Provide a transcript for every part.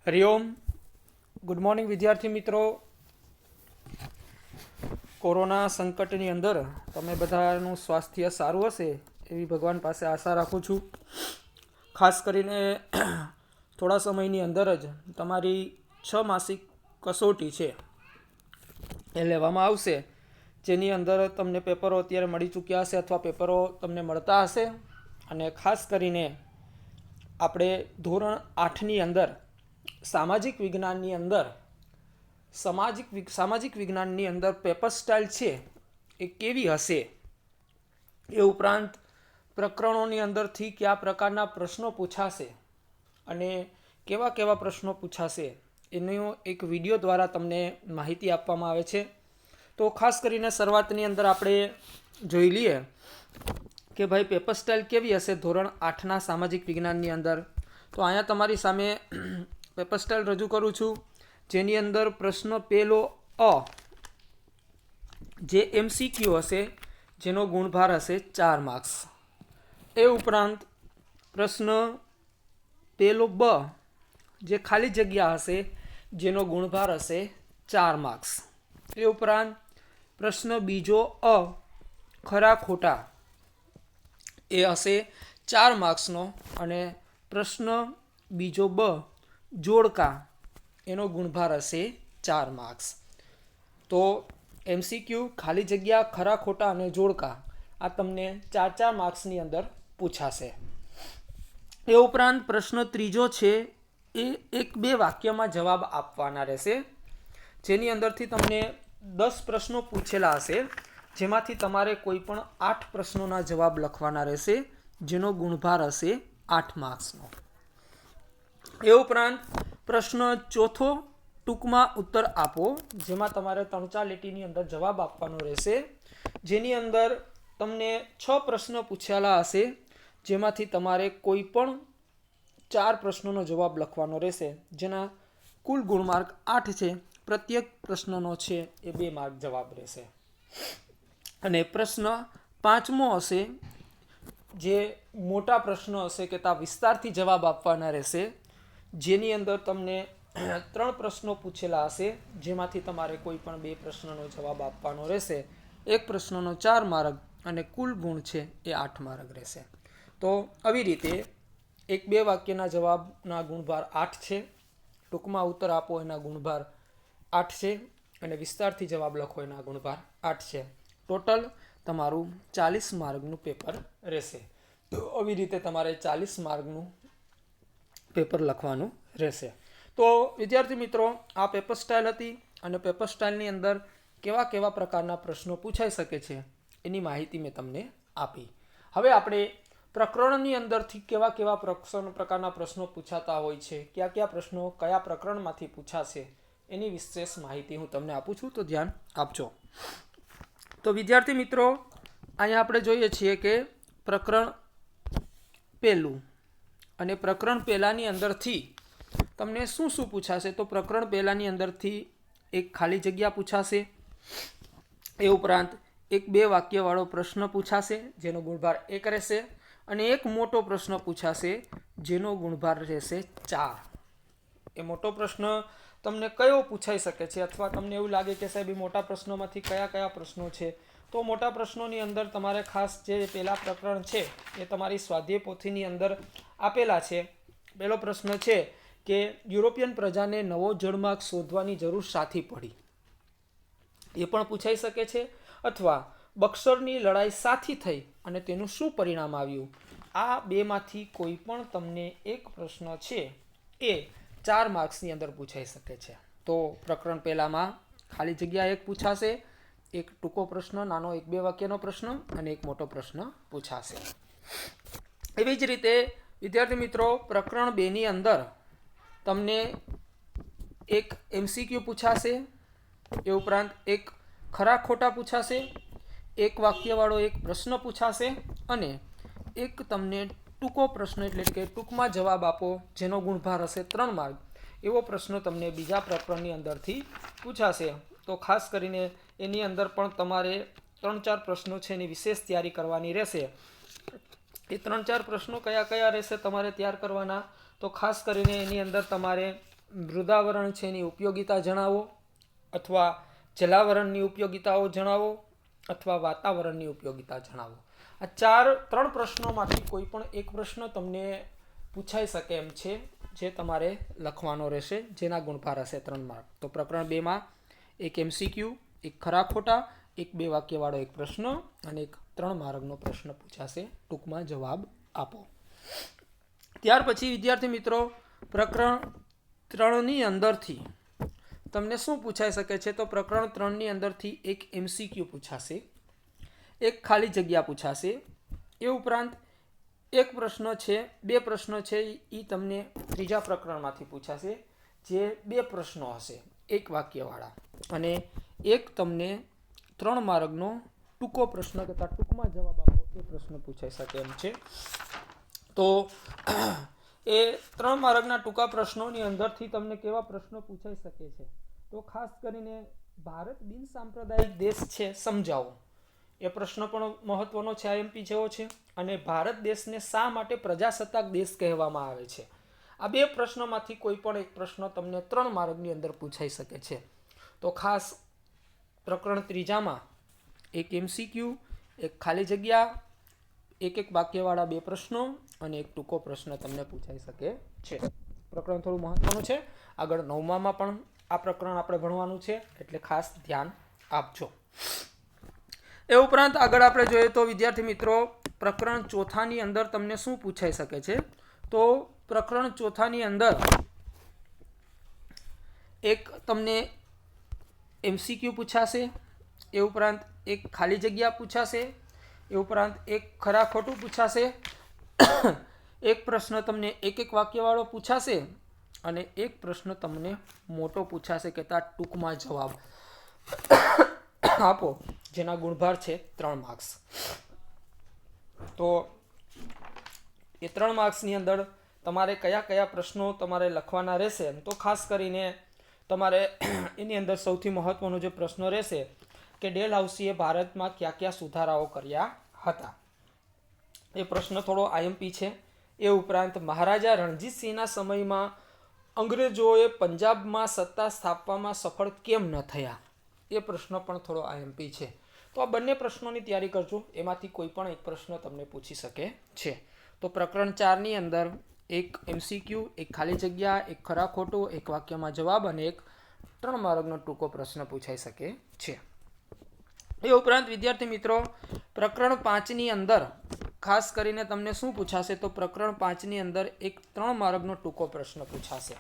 Hariom. Good morning વિદ્યાર્થી મિત્રો. Corona સંકટની અંદર તમે બધાનું સ્વાસ્થ્ય સારું હશે એવી ભગવાન પાસે આશા રાખું છું. ખાસ કરીને થોડા સમયની અંદર જ તમારી 6 માસિક કસોટી છે એ લેવામાં આવશે, જેની અંદર તમને પેપરો અત્યારે મળી ચૂક્યા હશે અથવા પેપરો તમને મળતા હશે. અને ખાસ કરીને આપણે ધોરણ 8ની અંદર સામાજિક વિજ્ઞાનની અંદર સામાજિક વિજ્ઞાનની અંદર પેપર સ્ટાઇલ છે એ કેવી હશે, એ ઉપરાંત પ્રકરણોની અંદરથી કયા પ્રકારના પ્રશ્નો પૂછાશે અને કેવા કેવા પ્રશ્નો પૂછાશે એનો એક વિડીયો દ્વારા તમને માહિતી આપવામાં આવે છે. તો ખાસ કરીને શરૂઆતની અંદર આપણે જોઈ લઈએ કે ભાઈ પેપર સ્ટાઇલ કેવી હશે ધોરણ 8ના સામાજિક વિજ્ઞાનની અંદર. તો અહીંયા તમારી સામે પેપર સ્ટાઇલ રજૂ કરું છું, જેની અંદર પ્રશ્ન પહેલો અ જે MCQ હશે, જેનો ગુણભાર હશે 4 માર્ક્સ. એ ઉપરાંત પ્રશ્ન પહેલો બ જે ખાલી જગ્યા હશે, જેનો ગુણભાર હશે 4 માર્ક્સ. એ ઉપરાંત પ્રશ્ન બીજો અ ખરા ખોટા એ હશે 4 માર્ક્સનો, અને પ્રશ્ન બીજો બ જોડકા એનો ગુણભાર હશે 4 માર્ક્સ. તો MCQ ખાલી જગ્યા ખરા ખોટા અને જોડકા આ તમને 4 માર્ક્સની અંદર પૂછાશે. એ ઉપરાંત પ્રશ્ન ત્રીજો છે એ 1-2 વાક્યમાં જવાબ આપવાના રહેશે, જેની અંદરથી તમને 10 પ્રશ્નો પૂછેલા હશે, જેમાંથી તમારે કોઈ પણ 8 પ્રશ્નોના જવાબ લખવાના રહેશે, જેનો ગુણભાર હશે 8 માર્ક્સનો. એ ઉપરાંત પ્રશ્ન ચોથો ટૂંકમાં ઉત્તર આપો, જેમાં તમારે 3-4 લીટીની અંદર જવાબ આપવાનો રહેશે, જેની અંદર તમને 6 પ્રશ્ન પૂછેલા હશે, જેમાંથી તમારે કોઈ પણ 4 પ્રશ્નોનો જવાબ લખવાનો રહેશે, જેના કુલ ગુણમાર્ક 8 છે. પ્રત્યેક પ્રશ્નનો છે એ 2 માર્ક જવાબ રહેશે. અને પ્રશ્ન પાંચમો હશે જે મોટા પ્રશ્નો હશે કે ત્યાં વિસ્તારથી જવાબ આપવાના રહેશે, જેની અંદર તમને 3 પ્રશ્નો પૂછેલા હશે, જેમાંથી તમારે કોઈ પણ 2 પ્રશ્નનો જવાબ આપવાનો રહેશે. એક પ્રશ્નનો 4 માર્ક અને કુલ ગુણ છે એ 8 માર્ક રહેશે. તો આવી રીતે 1-2 વાક્યના જવાબના ગુણભાર 8 છે, ટૂંકમાં ઉત્તર આપો એના ગુણભાર 8 છે, અને વિસ્તારથી જવાબ લખો એના ગુણભાર 8 છે. ટોટલ તમારું 40 માર્કનું પેપર રહેશે. તો આવી રીતે તમારે 40 માર્કનું પેપર લખવાનું રહેશે. તો વિદ્યાર્થી મિત્રો, આ પેપર સ્ટાઇલ હતી, અને પેપર સ્ટાઇલની અંદર કેવા કેવા પ્રકારના પ્રશ્નો પૂછાઈ શકે છે એની માહિતી મેં તમને આપી. હવે આપણે પ્રકરણની અંદરથી કેવા કેવા પ્રકારના પ્રશ્નો પૂછાતા હોય છે, કયા કયા પ્રશ્નો કયા પ્રકરણમાંથી પૂછાશે એની વિશેષ માહિતી હું તમને આપું છું, તો ધ્યાન આપજો. તો વિદ્યાર્થી મિત્રો, અહીંયા આપણે જોઈએ છીએ કે પ્રકરણ પહેલું, અને પ્રકરણ પહેલાની અંદરથી તમને શું શું પૂછાશે. તો પ્રકરણ પહેલાની અંદરથી એક ખાલી જગ્યા પૂછાશે. એ ઉપરાંત 1-2 વાક્યવાળો પ્રશ્ન પૂછાશે, જેનો ગુણભાર 1 રહેશે, અને એક મોટો પ્રશ્ન પૂછાશે, જેનો ગુણભાર રહેશે 4. એ મોટો પ્રશ્ન તમને કયો પૂછાઈ શકે છે, અથવા તમને એવું લાગે કે સાહેબ એ મોટા પ્રશ્નોમાંથી કયા કયા પ્રશ્નો છે, તો મોટા પ્રશ્નોની અંદર તમારે ખાસ જે પહેલા પ્રકરણ છે એ તમારી સ્વાધ્યાય પોથીની અંદર આપેલા છે. પહેલો પ્રશ્ન છે કે યુરોપિયન પ્રજાને નવો જળમાર્ગ શોધવાની જરૂર શાથી પડી, એ પણ પૂછાઈ શકે છે. અથવા બક્સરની લડાઈ શાથી થઈ અને તેનું શું પરિણામ આવ્યું. આ બેમાંથી કોઈ પણ તમને એક પ્રશ્ન છે એ 4 માર્ક્સની અંદર પૂછાઈ શકે છે. તો પ્રકરણ પહેલામાં ખાલી જગ્યા 1 પૂછાશે, એક ટૂંકો પ્રશ્ન, નાનો 1-2 વાક્યનો પ્રશ્ન, અને એક મોટો પ્રશ્ન પૂછાશે. એવી જ રીતે વિદ્યાર્થી મિત્રો, પ્રકરણ 2ની અંદર તમને એક MCQ પૂછાશે. એ ઉપરાંત એક ખરા ખોટા પૂછાશે, એક વાક્યવાળો એક પ્રશ્ન પૂછાશે, અને એક તમને ટૂંકો પ્રશ્ન એટલે કે ટૂંકમાં જવાબ આપો, જેનો ગુણભાર હશે 3 માર્ક, એવો પ્રશ્ન તમને બીજા પ્રકરણની અંદરથી પૂછાશે. તો ખાસ કરીને એની અંદર પણ તમારે 3-4 પ્રશ્નો છે એની વિશેષ તૈયારી કરવાની રહેશે. એ 3-4 પ્રશ્નો કયા કયા રહેશે તમારે તૈયાર કરવાના, તો ખાસ કરીને એની અંદર તમારે મૃદાવરણ છે એની ઉપયોગિતા જણાવો, અથવા જલાવરણની ઉપયોગિતાઓ જણાવો, અથવા વાતાવરણની ઉપયોગિતા જણાવો. આ ત્રણ પ્રશ્નોમાંથી કોઈ પણ એક પ્રશ્ન તમને પૂછાઈ શકે એમ છે, જે તમારે લખવાનો રહેશે, જેના ગુણભાર હશે 3 માર્ક. તો પ્રકરણ 2 માં એક MCQ, એક ખરા ખોટા, એક 2 વાક્યવાળો એક પ્રશ્ન અને એક 3 માર્કનો પ્રશ્ન પૂછાશે. ટૂંકમાં જવાબ આપો. ત્યાર પછી વિદ્યાર્થી મિત્રો, પ્રકરણ 3ની અંદરથી તમને શું પૂછાઈ શકે છે? તો પ્રકરણ 3ની અંદરથી એક MCQ પૂછાશે, એક ખાલી જગ્યા પૂછાશે. એ ઉપરાંત એક પ્રશ્ન છે, 2 પ્રશ્નો છે એ તમને ત્રીજા પ્રકરણમાંથી પૂછાશે, જે 2 પ્રશ્નો હશે, એક વાક્યવાળા, અને એક તમને 3 માર્કનો ટૂંકો પ્રશ્ન તથા ટૂંકમાં જવાબ આપો એ પ્રશ્ન પૂછાઈ શકે એમ છે. તો એ 3 માર્કના ટૂંકા પ્રશ્નોની અંદરથી તમને કેવા પ્રશ્નો પૂછાઈ શકે છે? તો ખાસ કરીને ભારત બિન સાંપ્રદાયિક દેશ છે, સમજાવો. એ પ્રશ્ન પણ મહત્વનો છે, IMP જેવો છે. અને ભારત દેશને શા માટે પ્રજાસત્તાક દેશ કહેવામાં આવે છે? આ 2 પ્રશ્નોમાંથી કોઈ પણ એક પ્રશ્ન તમને 3 માર્કની અંદર પૂછાઈ શકે છે. તો ખાસ પ્રકરણ 3માં એક MCQ, એક ખાલી જગ્યા, એક વાક્યવાળા 2 પ્રશ્નો અને એક ટૂંકો પ્રશ્ન તમને પૂછાઈ શકે છે. પ્રકરણ થોડું મહત્વનું છે. આગળ 9માં પણ આ પ્રકરણ આપણે ભણવાનું છે, એટલે ખાસ ધ્યાન આપજો. એ ઉપરાંત આગળ આપણે જોઈએ તો વિદ્યાર્થી મિત્રો, પ્રકરણ 4ની અંદર તમને શું પૂછાઈ શકે છે? તો પ્રકરણ 4ની અંદર એક તમને MCQ પૂછાશે, એ ઉપરાંત એક ખાલી જગ્યા પૂછાશે, એ ઉપરાંત એક ખરા ખોટું પૂછાશે, એક પ્રશ્ન તમને એક વાક્યવાળો પૂછાશે, અને એક પ્રશ્ન તમને મોટો પૂછાશે કે ટૂંકમાં જવાબ આપો, જેના ગુણભાર છે 3 માર્ક્સ. તો એ 3 માર્ક્સની અંદર તમારે કયા કયા પ્રશ્નો તમારે લખવાના રહેશે? તો ખાસ કરીને તમારે એની અંદર સૌથી મહત્વનો જે પ્રશ્ન રહેશે કે ડેલહાઉસીએ ભારતમાં કયા કયા સુધારાઓ કર્યા હતા? એ પ્રશ્ન થોડો IMP છે. એ ઉપરાંત મહારાજા રણજીતસિંહના સમયમાં અંગ્રેજોએ પંજાબમાં સત્તા સ્થાપવામાં સફળ કેમ ન થયા? એ પ્રશ્ન પણ થોડો IMP છે. તો આ બંને પ્રશ્નોની તૈયારી કરજો, એમાંથી કોઈ પણ એક પ્રશ્ન તમને પૂછી શકે છે. તો પ્રકરણ 4ની અંદર એક MCQ, એક ખાલી જગ્યા, એક ખરા ખોટું, એક વાક્યમાં જવાબ અને એક 3 માર્કનો ટૂંકો પ્રશ્ન પૂછાઈ શકે છે. એ ઉપરાંત વિદ્યાર્થી મિત્રો, પ્રકરણ 5ની અંદર ખાસ કરીને તમને શું પૂછાશે? તો પ્રકરણ 5ની અંદર એક 3 માર્કનો ટૂંકો પ્રશ્ન પૂછાશે.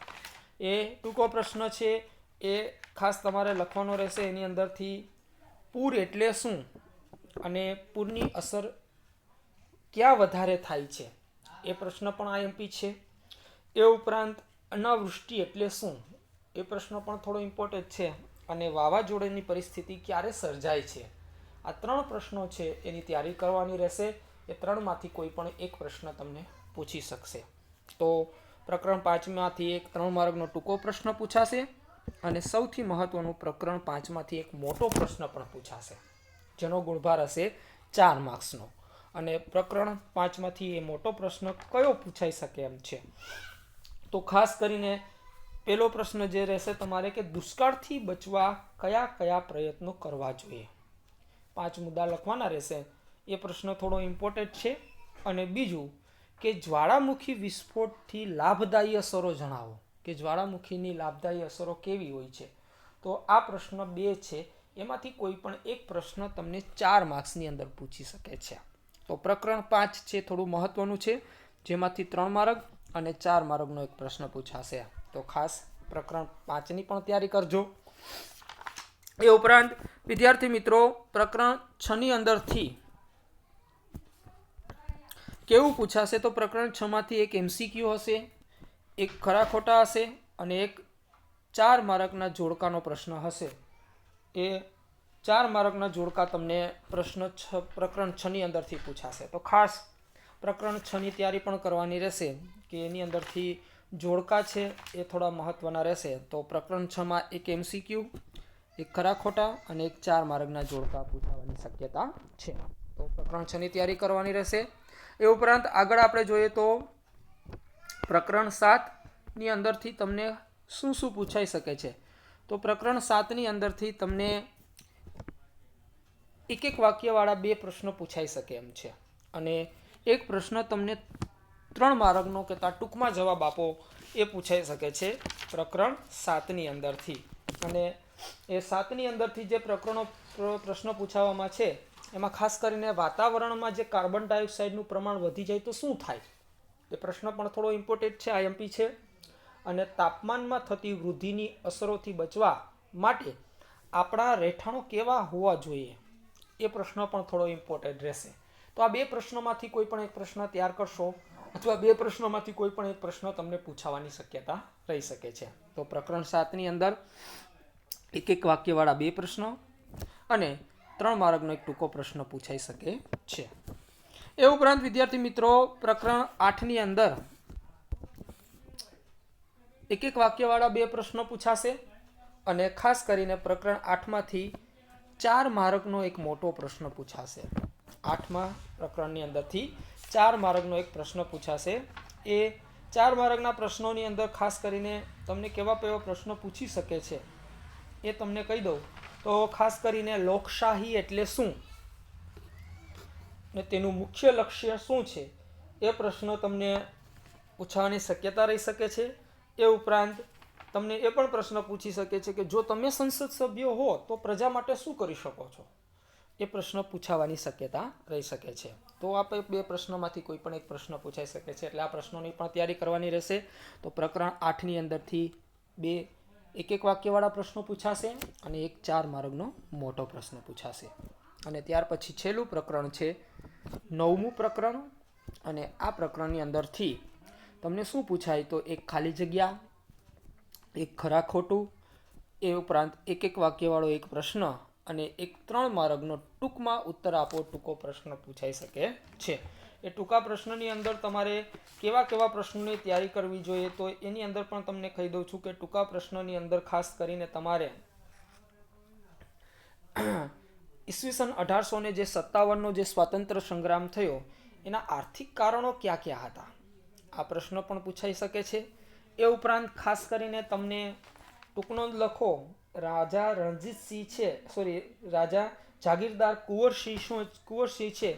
એ ટૂંકો પ્રશ્ન છે એ ખાસ તમારે લખવાનો રહેશે. એની અંદરથી પૂર એટલે શું અને પૂરની અસર ક્યાં વધારે થાય છે? એ પ્રશ્ન પણ IMP છે. એ ઉપરાંત અનાવૃષ્ટિ એટલે શું? એ પ્રશ્ન પણ થોડો ઇમ્પોર્ટન્ટ છે. અને વાવાઝોડાની પરિસ્થિતિ ક્યારે સર્જાય છે? આ 3 પ્રશ્નો છે એની તૈયારી કરવાની રહેશે. એ 3માંથી કોઈ પણ એક પ્રશ્ન તમને પૂછી શકશે. તો પ્રકરણ 5માંથી એક 3 માર્કનો ટૂંકો પ્રશ્ન પૂછાશે, અને સૌથી મહત્વનું પ્રકરણ 5માંથી એક મોટો પ્રશ્ન પણ પૂછાશે, જેનો ગુણભાર હશે 4 માર્ક્સનો. અને પ્રકરણ 5માંથી એ મોટો પ્રશ્ન કયો પૂછાઈ શકે એમ છે? તો ખાસ કરીને પહેલો પ્રશ્ન જે રહેશે તમારે કે દુષ્કાળથી બચવા કયા કયા પ્રયત્નો કરવા જોઈએ? 5 મુદ્દા લખવાના રહેશે. એ પ્રશ્ન થોડો ઇમ્પોર્ટન્ટ છે. અને બીજું કે જ્વાળામુખી વિસ્ફોટથી લાભદાયી અસરો જણાવો, કે જ્વાળામુખીની લાભદાયી અસરો કેવી હોય છે? તો આ પ્રશ્ન 2 છે, એમાંથી કોઈ પણ એક પ્રશ્ન તમને 4 માર્ક્સની અંદર પૂછી શકે છે. તો પ્રકરણ 5 છે થોડું મહત્વનું છે, જેમાંથી 3 માર્ક અને 4 માર્કનો એક પ્રશ્ન પૂછાશે. તો ખાસ પ્રકરણ 5ની પણ તૈયારી કરજો. એ ઉપરાંત વિદ્યાર્થી મિત્રો, પ્રકરણ 6ની અંદરથી કેવું પૂછાશે? તો પ્રકરણ 6માંથી એક MCQ હશે, એક ખરા ખોટા હશે, અને એક 4 માર્કના જોડકાનો પ્રશ્ન હશે. એ 4 માર્કના જોડકા તમને પ્રકરણ 6ની અંદરથી પૂછાશે. તો ખાસ પ્રકરણ 6ની તૈયારી પણ કરવાની રહેશે, કે એની અંદરથી જોડકા છે એ થોડા મહત્વના રહેશે. તો પ્રકરણ 6માં એક MCQ, એક ખરા ખોટા અને એક 4 માર્કના જોડકા પૂછાવાની શક્યતા છે. તો પ્રકરણ 6ની તૈયારી કરવાની રહેશે. એ ઉપરાંત આગળ આપણે જોઈએ તો પ્રકરણ 7ની અંદરથી તમને શું શું પૂછાઈ શકે છે? તો પ્રકરણ 7ની અંદરથી તમને એક વાક્યવાળા 2 પ્રશ્નો પૂછાઈ શકે એમ છે, અને એક પ્રશ્ન તમને 3 માર્કનો કે ટૂંકમાં જવાબ આપો એ પૂછાઈ શકે છે પ્રકરણ 7ની અંદરથી. અને એ 7ની અંદરથી જે પ્રશ્નો પૂછાવામાં છે એમાં ખાસ કરીને વાતાવરણમાં જે કાર્બન ડાયોક્સાઇડનું પ્રમાણ વધી જાય તો શું થાય, એ પ્રશ્ન પણ થોડો ઇમ્પોર્ટન્ટ છે, આઈએમપી છે. અને તાપમાનમાં થતી વૃદ્ધિની અસરોથી બચવા માટે આપણા રહેઠાણો કેવા હોવા જોઈએ, એ પ્રશ્ન પણ થોડો ઇમ્પોર્ટન્ટ રહેશે. તો આ 2 પ્રશ્નોમાંથી કોઈ પણ એક પ્રશ્ન તૈયાર કરશો, અથવા 2 પ્રશ્નોમાંથી કોઈ પણ એક પ્રશ્ન તમને પૂછાવાની શક્યતા રહી શકે છે. તો પ્રકરણ 7ની અંદર એક વાક્યવાળા 2 પ્રશ્નો અને 3 માર્કનો એક ટૂંકો પ્રશ્ન પૂછાઈ શકે છે. એ ઉપરાંત વિદ્યાર્થી મિત્રો, પ્રકરણ 8ની અંદર એક વાક્યવાળા 2 પ્રશ્નો પૂછાશે, અને ખાસ કરીને પ્રકરણ 8માંથી 4 માર્કનો એક મોટો પ્રશ્ન પૂછાશે. 8મા પ્રકરણની અંદરથી 4 માર્કનો એક પ્રશ્ન પૂછાશે. એ 4 માર્કના પ્રશ્નોની અંદર ખાસ કરીને તમને કેવા પ્રશ્નો પૂછી શકે છે એ તમને કહી દઉં તો ખાસ કરીને લોકશાહી એટલે શું ને તેનું મુખ્ય લક્ષ્ય શું છે, એ પ્રશ્નો તમને પૂછવાની શક્યતા રહી શકે છે. એ ઉપરાંત તમને એ પણ પ્રશ્ન પૂછી શકે છે કે જો તમે સંસદ સભ્ય હો તો પ્રજા માટે શું કરી શકો છો, એ પ્રશ્ન પૂછાવાની શક્યતા રહી શકે છે. તો આ 2 પ્રશ્નોમાંથી કોઈ પણ એક પ્રશ્ન પૂછાઈ શકે છે, એટલે આ પ્રશ્નોની પણ તૈયારી કરવાની રહેશે. તો પ્રકરણ 8ની અંદરથી 2 એક વાક્યવાળા પ્રશ્નો પૂછાશે અને એક 4 માર્કનો મોટો પ્રશ્ન પૂછાશે. અને ત્યાર પછી છેલ્લું પ્રકરણ છે 9મું પ્રકરણ. અને આ પ્રકરણની અંદરથી તમને શું પૂછાય તો એક ખાલી જગ્યા, એક ખરા ખોટું, એ ઉપરાંત એક વાક્યવાળો એક પ્રશ્ન અને એક 3 માર્કનો ટૂંકમાં ઉત્તર આપો ટૂંકો પ્રશ્ન પૂછાઈ શકે છે. એ ટૂંકા પ્રશ્નની અંદર તમારે કેવા પ્રશ્નોની તૈયારી કરવી જોઈએ, તો એની અંદર પણ તમને કહી દઉં છું કે ટૂંકા પ્રશ્નની અંદર ખાસ કરીને તમારે ઈસવીસન 1857નો જે સ્વાતંત્ર્ય સંગ્રામ થયો એના આર્થિક કારણો કયા હતા, આ પ્રશ્ન પણ પૂછાઈ શકે છે. એ ઉપરાંત ખાસ કરીને તમને ટૂંકનો જ લખો, રાજા રણજીતસિંહ છે, રાજા જાગીરદાર કુંવરસિંહ છે,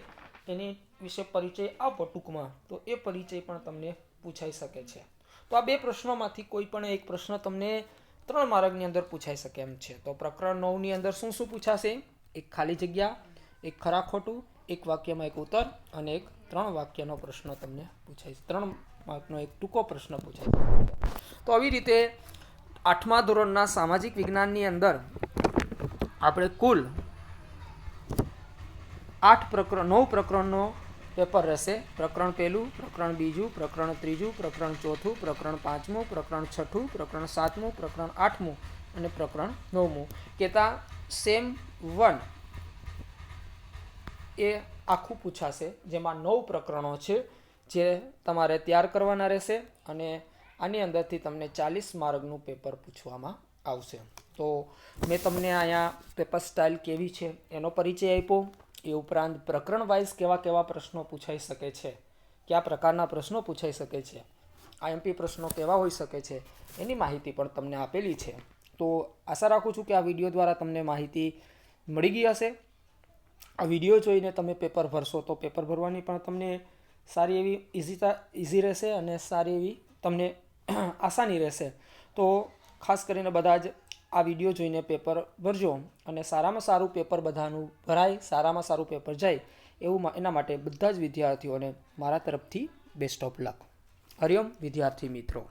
એની વિશે પરિચય આપો ટૂંકમાં, તો એ પરિચય પણ તમને પૂછાઈ શકે છે. તો આ 2 પ્રશ્નોમાંથી કોઈ પણ એક પ્રશ્ન તમને 3 માર્કની અંદર પૂછાઈ શકે એમ છે. તો પ્રકરણ 9ની અંદર શું શું પૂછાશે? એક ખાલી જગ્યા, એક ખરા ખોટું, એક વાક્યમાં એક ઉત્તર અને એક 3 વાક્યનો પ્રશ્ન તમને પૂછાય, 3 માર્કનો એક ટૂંકો પ્રશ્ન પૂછાય. તો આવી રીતે 8મા ધોરણના સામાજિક વિજ્ઞાનની અંદર આપણે કુલ 9 પ્રકરણનો પેપર રહેશે. પ્રકરણ 1, પ્રકરણ 2, પ્રકરણ 3, પ્રકરણ 4, પ્રકરણ 5, પ્રકરણ 6, પ્રકરણ 7, પ્રકરણ 8 અને પ્રકરણ 9. કહેતા સેમ 1 એ આખું પૂછાશે, જેમાં 9 પ્રકરણો છે જે તમારે તૈયાર કરવાના રહેશે, અને આની અંદરથી તમને 40 માર્કનું પેપર પૂછવામાં આવશે. તો મેં તમને અહીંયા પેપર સ્ટાઇલ કેવી છે એનો પરિચય આપ્યો. એ ઉપરાંત પ્રકરણ વાઇઝ કેવા પ્રશ્નો પૂછાઈ શકે છે, કયા પ્રકારના પ્રશ્નો પૂછાઈ શકે છે, આઈએમપી પ્રશ્નો કેવા હોઈ શકે છે, એની માહિતી પણ તમને આપેલી છે. તો આશા રાખું છું કે આ વિડીયો દ્વારા તમને માહિતી મળી ગઈ હશે. આ વિડીયો જોઈને તમે પેપર ભરશો તો પેપર ભરવાની પણ તમને સારી એવી ઇઝી રહેશે અને સારી એવી તમને આસાની રહેશે. તો ખાસ કરીને બધા જ આ વિડીયો જોઈને પેપર ભરજો, અને સારામાં સારું પેપર બધાનું ભરાય, સારામાં સારું પેપર જાય એવું એના માટે બધા જ વિદ્યાર્થીઓને મારા તરફથી બેસ્ટ ઓફ લક. હરિઓમ વિદ્યાર્થી મિત્રો.